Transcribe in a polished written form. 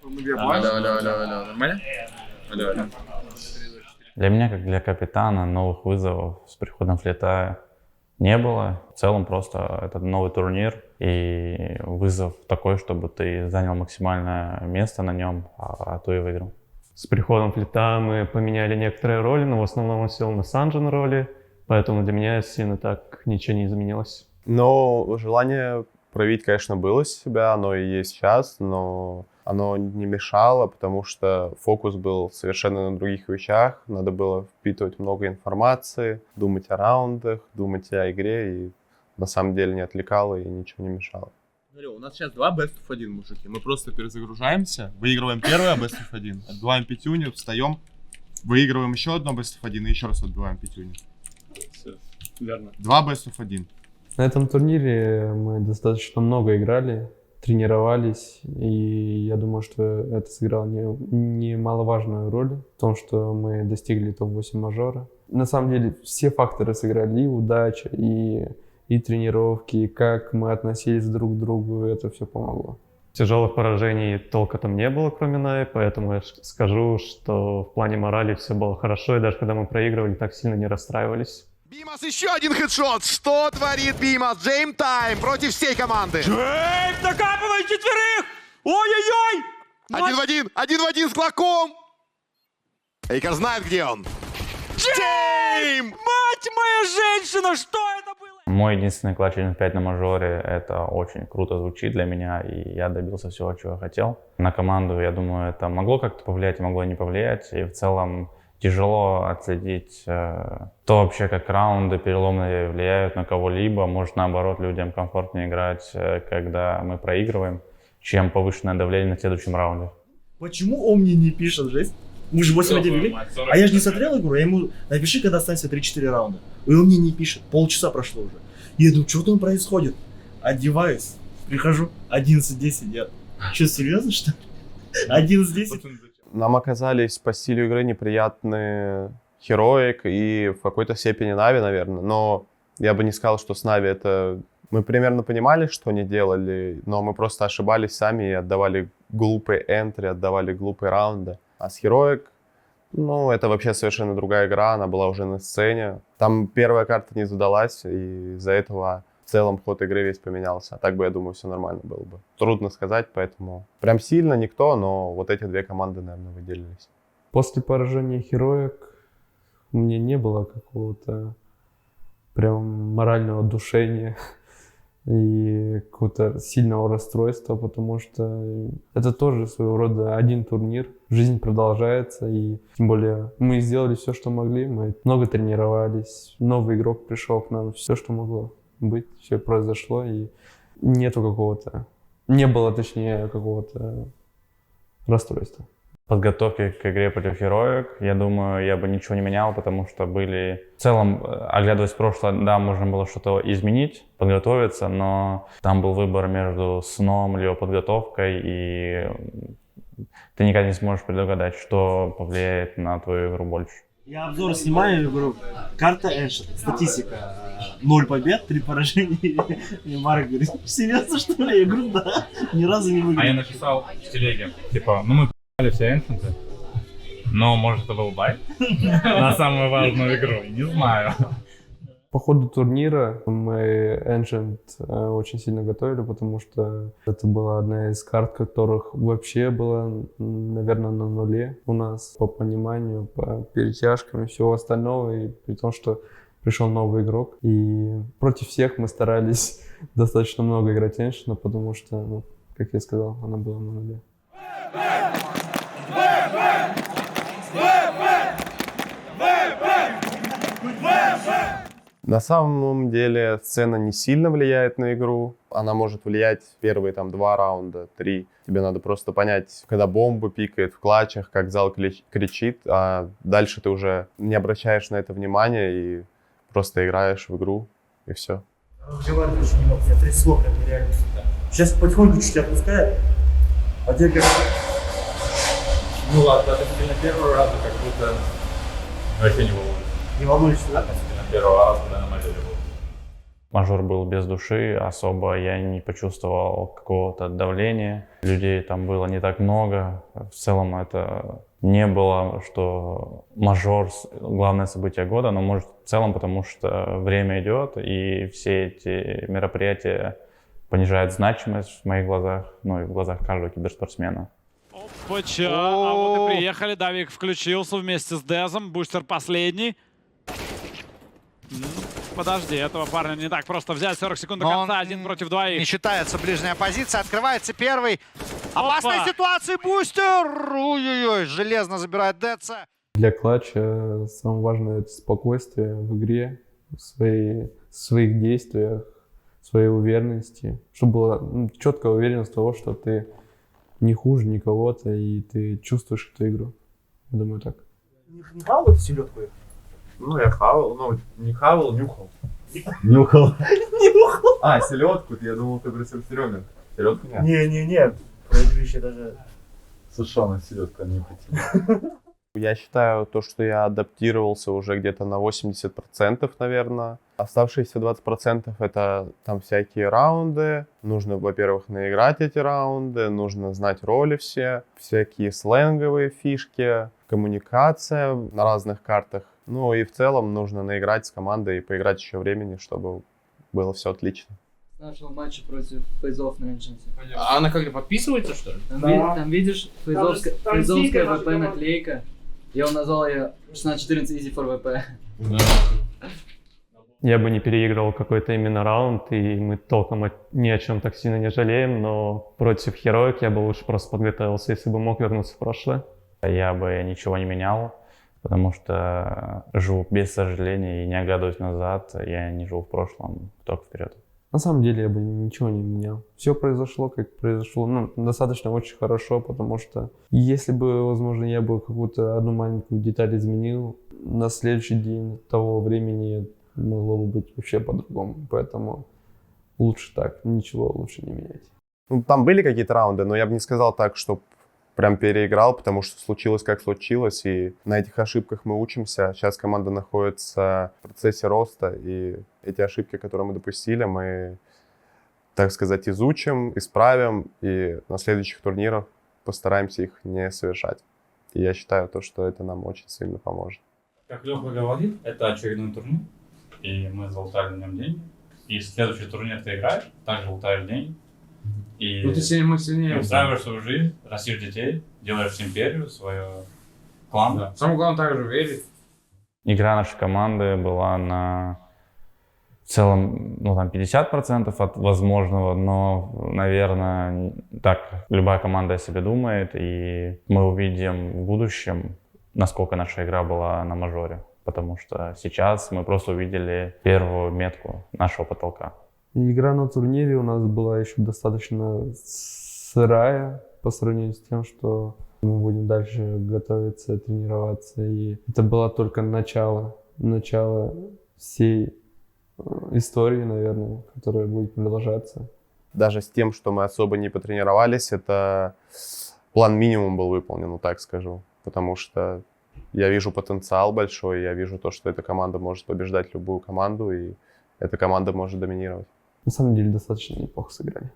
Алло, нормально? Алло. Для меня, как для капитана, новых вызовов с приходом Флита не было. В целом просто это новый турнир и вызов такой, чтобы ты занял максимальное место на нем, а то и выиграл. С приходом Флита мы поменяли некоторые роли, но в основном он сел на Санджин роли, поэтому для меня сильно так ничего не изменилось. Но желание проявить, конечно, было себя, оно и есть сейчас, но оно не мешало, потому что фокус был совершенно на других вещах. Надо было впитывать много информации, думать о раундах, думать о игре, и на самом деле не отвлекало и ничего не мешало. Смотри, у нас сейчас 2 Best of 1, мужики. Мы просто перезагружаемся, выигрываем первое Best of 1, отбиваем пятюню, встаем, выигрываем еще одно Best of 1 и еще раз отбиваем пятюню. Все, верно. 2 Best of 1. На этом турнире мы достаточно много играли, тренировались, и я думаю, что это сыграло немаловажную роль в том, что мы достигли топ-8 мажора. На самом деле все факторы сыграли, и удача, и тренировки, и как мы относились друг к другу, это все помогло. Тяжелых поражений толком там не было, кроме Нави, поэтому я скажу, что в плане морали все было хорошо, и даже когда мы проигрывали, так сильно не расстраивались. Бимас еще один хедшот. Что творит Бимас? Джейм Тайм против всей команды. Джейм закапывает четверых! Ой-ой-ой! Один в один с Клаком. Эйкар знает, где он. Джейм! Мать моя женщина, что это было? Мой единственный клатч 1-5 на мажоре, это очень круто звучит для меня, и я добился всего, чего я хотел. На команду, я думаю, это могло как-то повлиять, могло не повлиять, и в целом тяжело отследить то вообще, как раунды переломные влияют на кого-либо. Может, наоборот, людям комфортнее играть, когда мы проигрываем, чем повышенное давление на следующем раунде. Почему он мне не пишет, жесть? Мы же 8-1 вели, а я же не смотрел игру, я ему напиши, когда останется 3-4 раунда. И он мне не пишет, полчаса прошло уже. Я думаю, что там происходит? Одеваюсь, прихожу, 11-10, я... Что, серьезно, что ли? 11-10? Нам оказались по стилю игры неприятные Heroic и в какой-то степени Нави, наверное. Но я бы не сказал, что с Нави это... Мы примерно понимали, что они делали, но мы просто ошибались сами и отдавали глупые энтри, отдавали глупые раунды. А с Heroic, ну, это вообще совершенно другая игра, она была уже на сцене. Там первая карта не задалась, и из-за этого в целом ход игры весь поменялся. А так бы, я думаю, все нормально было бы. Трудно сказать, поэтому прям сильно никто, но вот эти две команды, наверное, выделились. После поражения Heroic у меня не было какого-то прям морального душения и какого-то сильного расстройства, потому что это тоже своего рода один турнир. Жизнь продолжается, и тем более мы сделали все, что могли. Мы много тренировались, новый игрок пришел к нам, все, что могло быть, все произошло, и нету какого-то, не было, точнее, какого-то расстройства. Подготовки к игре против Heroic, я думаю, я бы ничего не менял, потому что были... В целом, оглядываясь в прошлое, да, можно было что-то изменить, подготовиться, но там был выбор между сном либо подготовкой, и ты никогда не сможешь предугадать, что повлияет на твою игру больше. Я обзор снимаю и говорю, карта Ancient, статистика, 0 побед, 3 поражения. И Марк говорит, серьезно, что ли? Я говорю, да, ни разу не выиграл. А я написал в телеге, типа, ну мы п***ли все эншенты, но может это был байт на самую важную игру, не знаю. По ходу турнира мы Ancient очень сильно готовили, потому что это была одна из карт, которых вообще была, наверное, на нуле у нас по пониманию, по перетяжкам и всего остального, и при том, что пришел новый игрок. И против всех мы старались достаточно много играть Ancient, потому что, ну, как я сказал, она была на нуле. На самом деле сцена не сильно влияет на игру. Она может влиять в первые там 2 раунда, 3. Тебе надо просто понять, когда бомба пикает в клатчах, как зал кричит, а дальше ты уже не обращаешь на это внимания и просто играешь в игру, и все. Разговаривать очень не мог, меня трясло прям нереально. Сейчас потихоньку чуть отпускает, а тебе как... Ну ладно, относительно первого раза как будто вообще не волнуюсь. Не волнуешься, да? Относительно первого раза, когда на модели был. мажор был без души, особо я не почувствовал какого-то давления. Людей там было не так много. В целом это не было, что мажор — главное событие года, но может в целом, потому что время идет, и все эти мероприятия понижают значимость в моих глазах, ну и в глазах каждого киберспортсмена. Опача, а вот и приехали. Давик включился вместе с Дезом. Бустер последний. Подожди, этого парня не так просто взять. 40 секунд до Но конца, он 1 против 2. Не считается ближняя позиция. Открывается первый. Опасная ситуация. Бустер. Ой-ой-ой. Железно забирает Дэдса. Для клатча самое важное — это спокойствие в игре, в своих действиях, в своей уверенности. Чтобы была четкая уверенность того, что ты не хуже никого-то, и ты чувствуешь эту игру. Я думаю, так. Не хавал эту селедку? Ну, я хавал, ну, не хавал, нюхал. Нюхал. А, селедку, я думал, ты просил Серега. Селедку нет? Не. Проигрыще даже... Сушеная селедка, не хотел. Я считаю то, что я адаптировался уже где-то на 80%, наверное. Оставшиеся 20% это там всякие раунды. Нужно, во-первых, наиграть эти раунды, нужно знать роли все, всякие сленговые фишки, коммуникация на разных картах. Ну и в целом нужно наиграть с командой и поиграть еще времени, чтобы было все отлично. Нашего матча против фейзов на эншенсе. А она как-то подписывается, что ли? Там видишь, фейзовская ВП наклейка. Я назвал ее 16-14 Easy for VP. Я бы не переигрывал какой-то именно раунд, и мы толком ни о чем так сильно не жалеем, но против Heroic я бы лучше просто подготовился, если бы мог вернуться в прошлое. Я бы ничего не менял, потому что живу без сожалений и не оглядываюсь назад. Я не живу в прошлом, только вперед. На самом деле я бы ничего не менял. Все произошло, как произошло. Ну, достаточно очень хорошо, потому что если бы, возможно, я бы какую-то одну маленькую деталь изменил, на следующий день того времени могло бы быть вообще по-другому. Поэтому лучше так, ничего лучше не менять. Ну, там были какие-то раунды, но я бы не сказал так, что прям переиграл, потому что случилось как случилось, и на этих ошибках мы учимся. Сейчас команда находится в процессе роста, и эти ошибки, которые мы допустили, мы, так сказать, изучим, исправим, и на следующих турнирах постараемся их не совершать. И я считаю то, что это нам очень сильно поможет. Как Леха говорит, это очередной турнир, и мы залутали на нем деньги. И следующий турнир ты играешь, также лутаешь деньги. И Ну ты сильнее устраиваешь свою жизнь, растишь детей, делаешь империю, свою клан. Да. Самое главное также верить. Игра нашей команды была на в целом, ну, там 50% от возможного, но, наверное, так любая команда о себе думает, и мы увидим в будущем, насколько наша игра была на мажоре, потому что сейчас мы просто увидели первую метку нашего потолка. Игра на турнире у нас была еще достаточно сырая по сравнению с тем, что мы будем дальше готовиться, тренироваться. И это было только начало всей истории, наверное, которая будет продолжаться. Даже с тем, что мы особо не потренировались, это план минимум был выполнен, ну так скажу. Потому что я вижу потенциал большой, я вижу то, что эта команда может побеждать любую команду, и эта команда может доминировать. На самом деле достаточно неплохо сыграли.